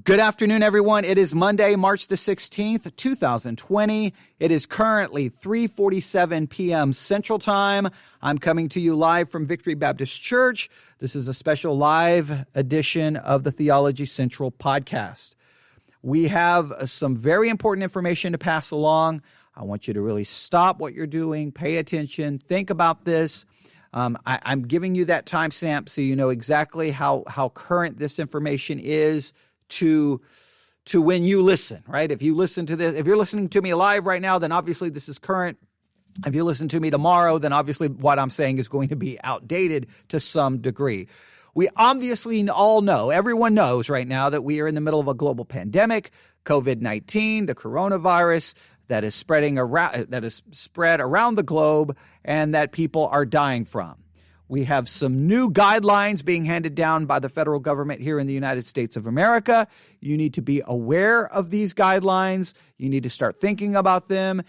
Good afternoon, everyone. It is Monday, March the 16th, 2020. It is currently 3:47 p.m. Central Time. I'm coming to you live from Victory Baptist Church. This is a special live edition of the Theology Central podcast. We have some very important information to pass along. I want you to really stop what you're doing, pay attention, think about this. I'm giving you that timestamp so you know exactly how current this information is to when you listen, right? If you listen to this, if you're listening to me live right now, then obviously this is current. If you listen to me tomorrow, then obviously what I'm saying is going to be outdated to some degree. We obviously all know, everyone knows right now that we are in the middle of a global pandemic, COVID-19, the coronavirus that is spread around the globe and that people are dying from. We have some new guidelines being handed down by the federal government here in the United States of America. You need to be aware of these guidelines. You need to start thinking about them.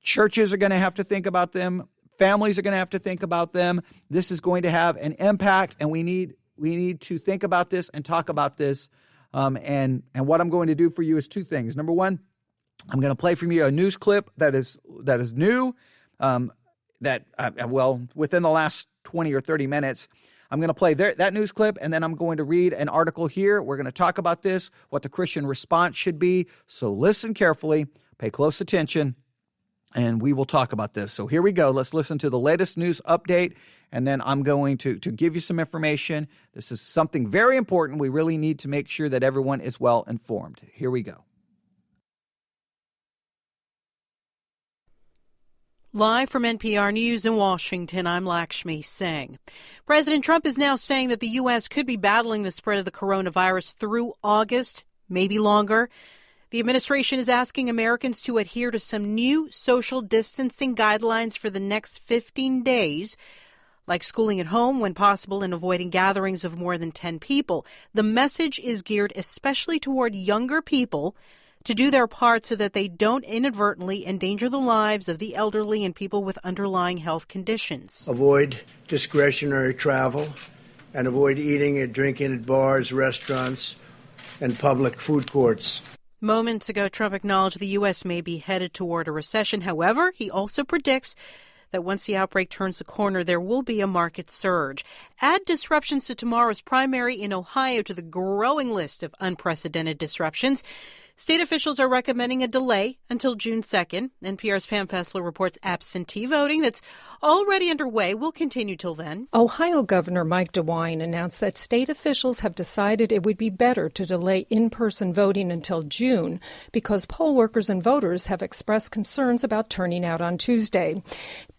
Churches are going to have to think about them. Families are going to have to think about them. This is going to have an impact, and we need to think about this and talk about this. And what I'm going to do for you is two things. Number one, I'm going to play from you a news clip that is new. Within the last 20 or 30 minutes, I'm going to play that news clip, and then I'm going to read an article here. We're going to talk about this, what the Christian response should be. So listen carefully, pay close attention, and we will talk about this. So here we go. Let's listen to the latest news update, and then I'm going to give you some information. This is something very important. We really need to make sure that everyone is well informed. Here we go. Live from NPR News in Washington, I'm Lakshmi Singh. President Trump is now saying that the U.S. could be battling the spread of the coronavirus through August, maybe longer. The administration is asking Americans to adhere to some new social distancing guidelines for the next 15 days, like schooling at home when possible and avoiding gatherings of more than 10 people. The message is geared especially toward younger people to do their part so that they don't inadvertently endanger the lives of the elderly and people with underlying health conditions. Avoid discretionary travel and avoid eating and drinking at bars, restaurants, and public food courts. Moments ago, Trump acknowledged the U.S. may be headed toward a recession. However, he also predicts that once the outbreak turns the corner, there will be a market surge. Add disruptions to tomorrow's primary in Ohio to the growing list of unprecedented disruptions. State officials are recommending a delay until June 2nd. NPR's Pam Fessler reports absentee voting that's already underway will continue till then. Ohio Governor Mike DeWine announced that state officials have decided it would be better to delay in-person voting until June because poll workers and voters have expressed concerns about turning out on Tuesday.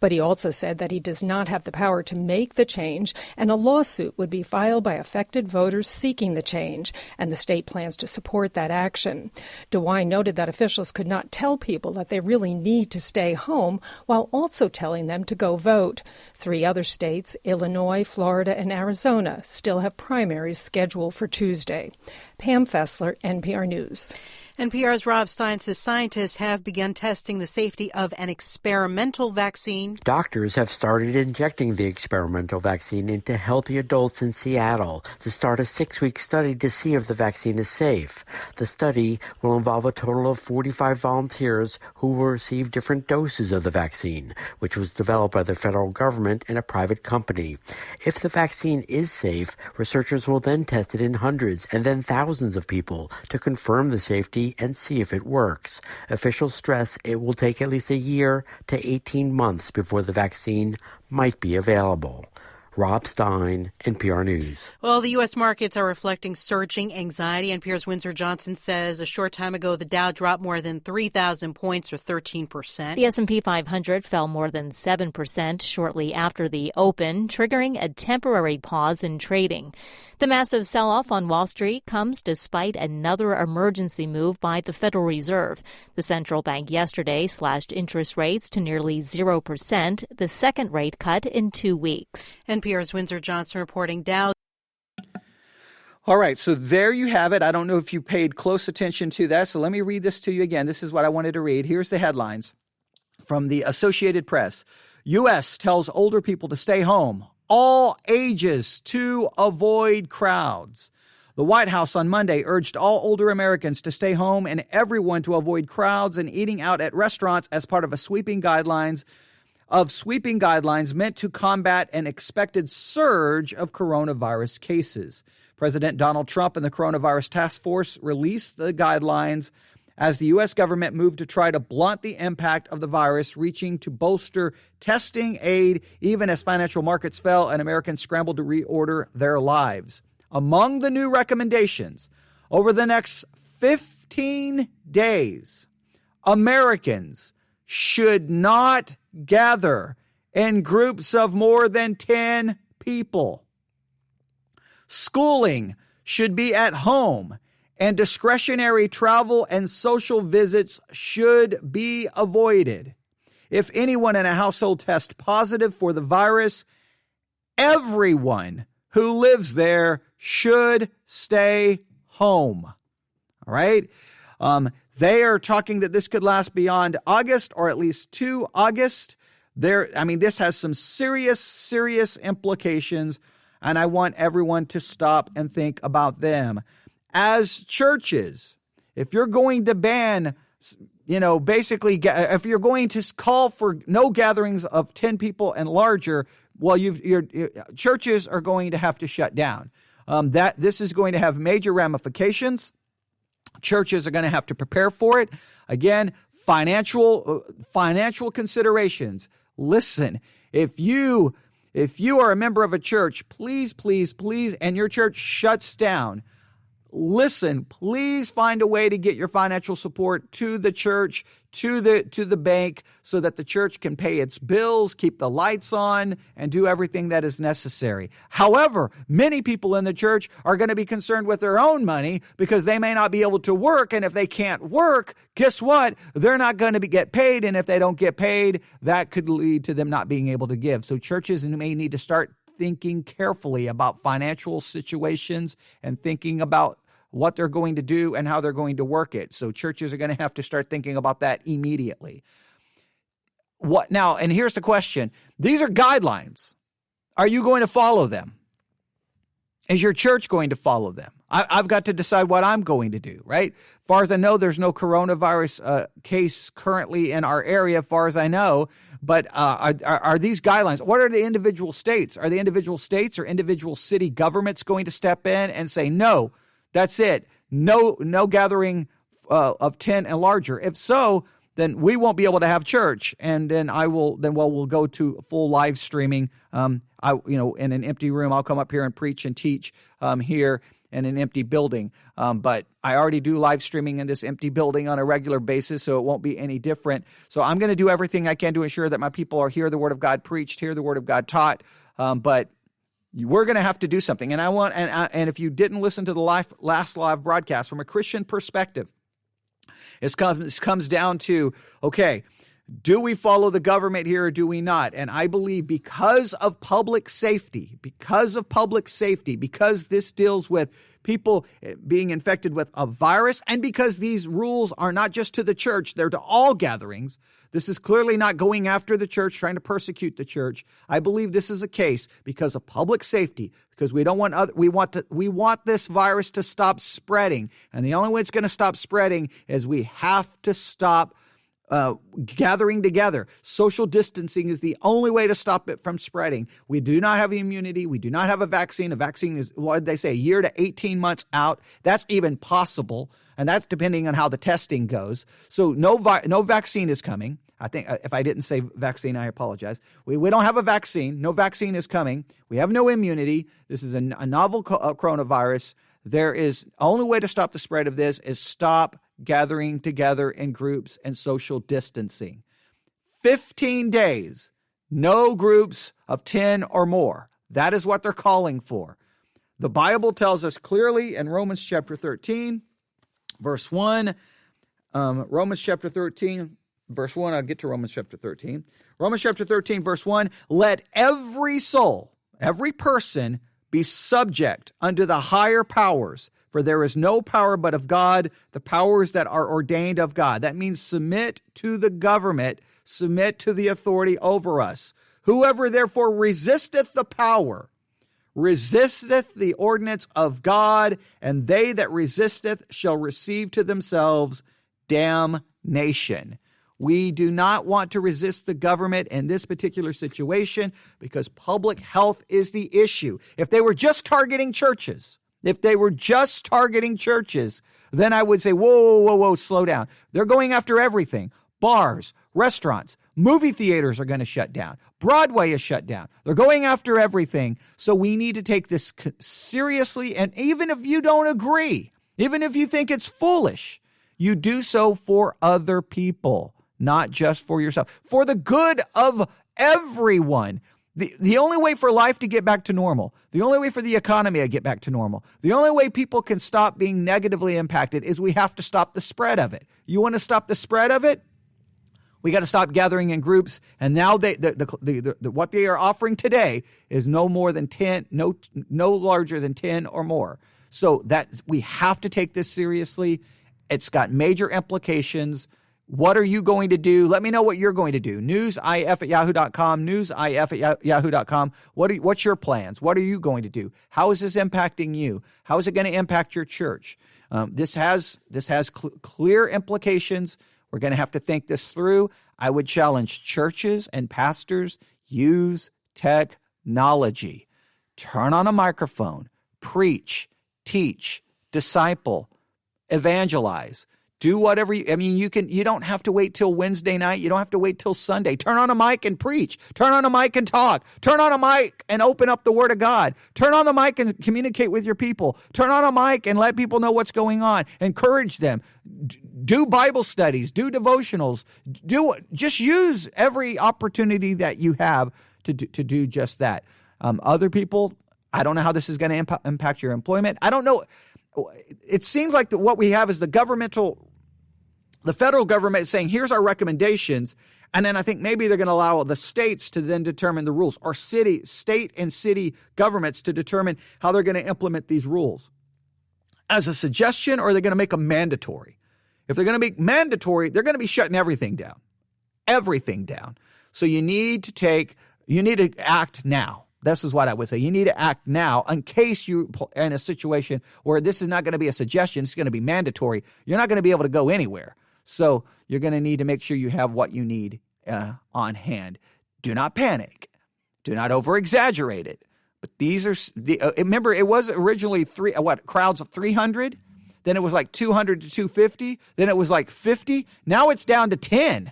But he also said that he does not have the power to make the change, and a lawsuit would be filed by affected voters seeking the change, and the state plans to support that action. DeWine noted that officials could not tell people that they really need to stay home while also telling them to go vote. 3 other states, Illinois, Florida, and Arizona, still have primaries scheduled for Tuesday. Pam Fessler, NPR News. NPR's Rob Stein says scientists have begun testing the safety of an experimental vaccine. Doctors have started injecting the experimental vaccine into healthy adults in Seattle to start a 6-week study to see if the vaccine is safe. The study will involve a total of 45 volunteers who will receive different doses of the vaccine, which was developed by the federal government and a private company. If the vaccine is safe, researchers will then test it in hundreds and then thousands of people to confirm the safety and see if it works. Officials stress it will take at least a year to 18 months before the vaccine might be available. Rob Stein, NPR News. Well, the U.S. markets are reflecting surging anxiety. NPR's Windsor Johnson says a short time ago the Dow dropped more than 3,000 points, or 13%. The S&P 500 fell more than 7% shortly after the open, triggering a temporary pause in trading. The massive sell-off on Wall Street comes despite another emergency move by the Federal Reserve. The central bank yesterday slashed interest rates to nearly 0%, the second rate cut in 2 weeks. NPR's Windsor Johnson reporting Dow. All right, so there you have it. I don't know if you paid close attention to that, so let me read this to you again. This is what I wanted to read. Here's the headlines from the Associated Press. U.S. tells older people to stay home, all ages to avoid crowds. The White House on Monday urged all older Americans to stay home and everyone to avoid crowds and eating out at restaurants as part of sweeping guidelines meant to combat an expected surge of coronavirus cases. President Donald Trump and the Coronavirus Task Force released the guidelines as the U.S. government moved to try to blunt the impact of the virus, reaching to bolster testing aid even as financial markets fell and Americans scrambled to reorder their lives. Among the new recommendations, over the next 15 days, Americans should not gather in groups of more than 10 people. Schooling should be at home, and discretionary travel and social visits should be avoided. If anyone in a household tests positive for the virus, everyone who lives there should stay home. All right? They are talking that this could last beyond August, or at least to August. This has some serious implications, and I want everyone to stop and think about them. As churches, if you're going to ban, if you're going to call for no gatherings of 10 people and larger, well, your churches are going to have to shut down. This is going to have major ramifications. Churches are going to have to prepare for it. Again, financial considerations. Listen, if you are a member of a church, please, and your church shuts down, listen, please find a way to get your financial support to the church, to the bank, so that the church can pay its bills, keep the lights on, and do everything that is necessary. However, many people in the church are going to be concerned with their own money because they may not be able to work, and if they can't work, guess what? They're not going to get paid, and if they don't get paid, that could lead to them not being able to give. So churches may need to start thinking carefully about financial situations and thinking about what they're going to do and how they're going to work it. So churches are going to have to start thinking about that immediately. What now? And here's the question. These are guidelines. Are you going to follow them? Is your church going to follow them? I've got to decide what I'm going to do, right? As far as I know, there's no coronavirus case currently in our area, as far as I know. But are these guidelines? What are the individual states? Are the individual states or individual city governments going to step in and say, no, that's it. No gathering of 10 and larger. If so, then we won't be able to have church, and then we'll go to full live streaming. In an empty room, I'll come up here and preach and teach here in an empty building. But I already do live streaming in this empty building on a regular basis, so it won't be any different. So I'm going to do everything I can to ensure that my people are hear the word of God preached, hear the word of God taught. But we're going to have to do something. And and if you didn't listen to the last live broadcast, from a Christian perspective, it comes down to, okay, do we follow the government here or do we not? And I believe because of public safety, because this deals with people being infected with a virus, and because these rules are not just to the church, they're to all gatherings. This is clearly not going after the church, trying to persecute the church. I believe this is a case because of public safety, because we want this virus to stop spreading. And the only way it's going to stop spreading is we have to stop gathering together. Social distancing is the only way to stop it from spreading. We do not have immunity. We do not have a vaccine. A vaccine is, what did they say, a year to 18 months out. That's even possible, and that's depending on how the testing goes. So no vaccine is coming. I think if I didn't say vaccine, I apologize. We don't have a vaccine. No vaccine is coming. We have no immunity. This is a novel coronavirus. There is only way to stop the spread of this is stop gathering together in groups and social distancing. 15 days, no groups of 10 or more. That is what they're calling for. The Bible tells us clearly in Romans chapter 13, verse 1. Romans chapter 13, verse 1. I'll get to Romans chapter 13. Romans chapter 13, verse 1. Let every soul, every person, be subject unto the higher powers, for there is no power but of God, the powers that are ordained of God. That means submit to the government, submit to the authority over us. Whoever therefore resisteth the power resisteth the ordinance of God, and they that resisteth shall receive to themselves damnation. We do not want to resist the government in this particular situation because public health is the issue. If they were just targeting churches, then I would say, whoa, slow down. They're going after everything. Bars, restaurants, movie theaters are going to shut down. Broadway is shut down. They're going after everything. So we need to take this seriously. And even if you don't agree, even if you think it's foolish, you do so for other people, not just for yourself, for the good of everyone. The only way for life to get back to normal, the only way for the economy to get back to normal, the only way people can stop being negatively impacted is we have to stop the spread of it. You want to stop the spread of it? We got to stop gathering in groups. And now what they are offering today is no more than 10, no larger than 10 or more. So that we have to take this seriously. It's got major implications. What are you going to do? Let me know what you're going to do. newsif@yahoo.com, newsif@yahoo.com. What's your plans? What are you going to do? How is this impacting you? How is it going to impact your church? This has clear implications. We're going to have to think this through. I would challenge churches and pastors, use technology. Turn on a microphone, preach, teach, disciple, evangelize. Do whatever you don't have to wait till Wednesday night. You don't have to wait till Sunday. Turn on a mic and preach. Turn on a mic and talk. Turn on a mic and open up the Word of God. Turn on the mic and communicate with your people. Turn on a mic and let people know what's going on. Encourage them. Do Bible studies. Do devotionals. Just use every opportunity that you have to do just that. Other people, I don't know how this is going to impact your employment. I don't know. It seems like what we have is the federal government saying, here's our recommendations. And then I think maybe they're going to allow the states to then determine the rules, or state and city governments to determine how they're going to implement these rules as a suggestion, or are they going to make them mandatory? If they're going to make mandatory, they're going to be shutting everything down. So you need to act now. This is what I would say. You need to act now in case you're in a situation where this is not going to be a suggestion. It's going to be mandatory. You're not going to be able to go anywhere. So you're going to need to make sure you have what you need on hand. Do not panic. Do not over-exaggerate it. But these are remember, it was originally crowds of 300. Then it was like 200 to 250. Then it was like 50. Now it's down to 10.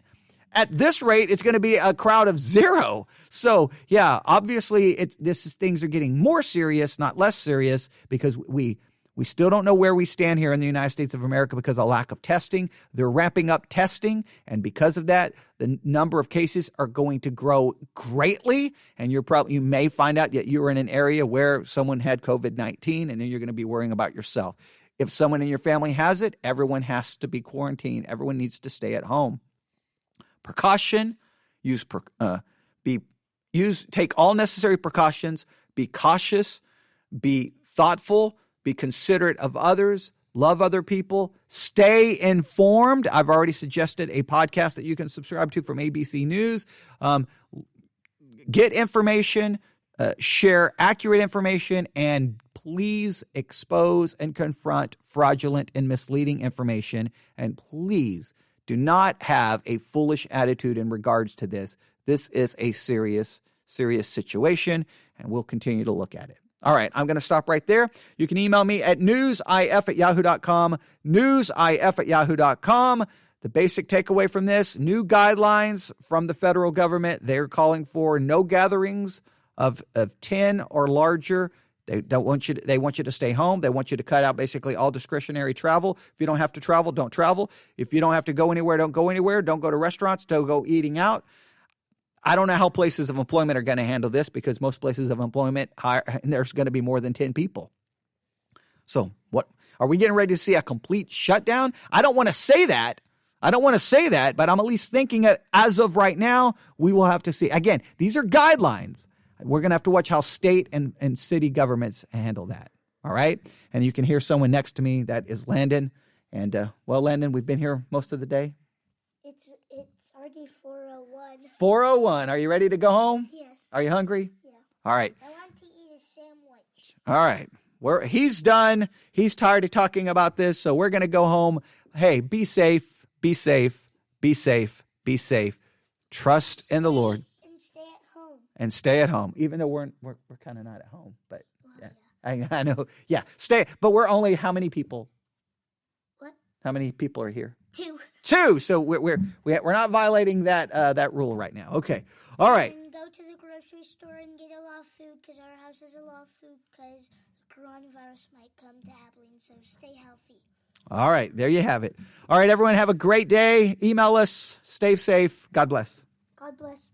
At this rate, it's going to be a crowd of 0. So, yeah, obviously things are getting more serious, not less serious, because we still don't know where we stand here in the United States of America because of lack of testing. They're ramping up testing, and because of that, the number of cases are going to grow greatly, and you may find out that you're in an area where someone had COVID-19, and then you're going to be worrying about yourself. If someone in your family has it, everyone has to be quarantined. Everyone needs to stay at home. Precaution, take all necessary precautions, be cautious, be thoughtful, be considerate of others, love other people, stay informed. I've already suggested a podcast that you can subscribe to from ABC News. Get information, share accurate information, and please expose and confront fraudulent and misleading information, and please do not have a foolish attitude in regards to this. This is a serious situation, and we'll continue to look at it. All right, I'm going to stop right there. You can email me at newsif@yahoo.com, newsif@yahoo.com. The basic takeaway from this, new guidelines from the federal government. They're calling for no gatherings of 10 or larger. They want you to stay home. They want you to cut out basically all discretionary travel. If you don't have to travel, don't travel. If you don't have to go anywhere, don't go anywhere. Don't go to restaurants. Don't go eating out. I don't know how places of employment are going to handle this, because most places of employment, there's going to be more than 10 people. So what are we getting ready to see, a complete shutdown? I don't want to say that. But I'm at least thinking as of right now, we will have to see. Again, these are guidelines. We're going to have to watch how state and city governments handle that. All right. And you can hear someone next to me. That is Landon. And, Landon, we've been here most of the day. It's already 4:01. 4:01. Are you ready to go home? Yes. Are you hungry? Yeah. All right. I want to eat a sandwich. All right. He's done. He's tired of talking about this, so we're going to go home. Hey, be safe, be safe, be safe, be safe. Trust in the Lord. And stay at home. And stay at home, even though we're kind of not at home. But yeah. I know. Yeah, stay. But we're only how many people? What? How many people are here? 2. 2. So we're not violating that rule right now. Okay. All right. And go to the grocery store and get a lot of food because our house has a lot of food because the coronavirus might come to Abilene. So stay healthy. All right. There you have it. All right, everyone. Have a great day. Email us. Stay safe. God bless. God bless.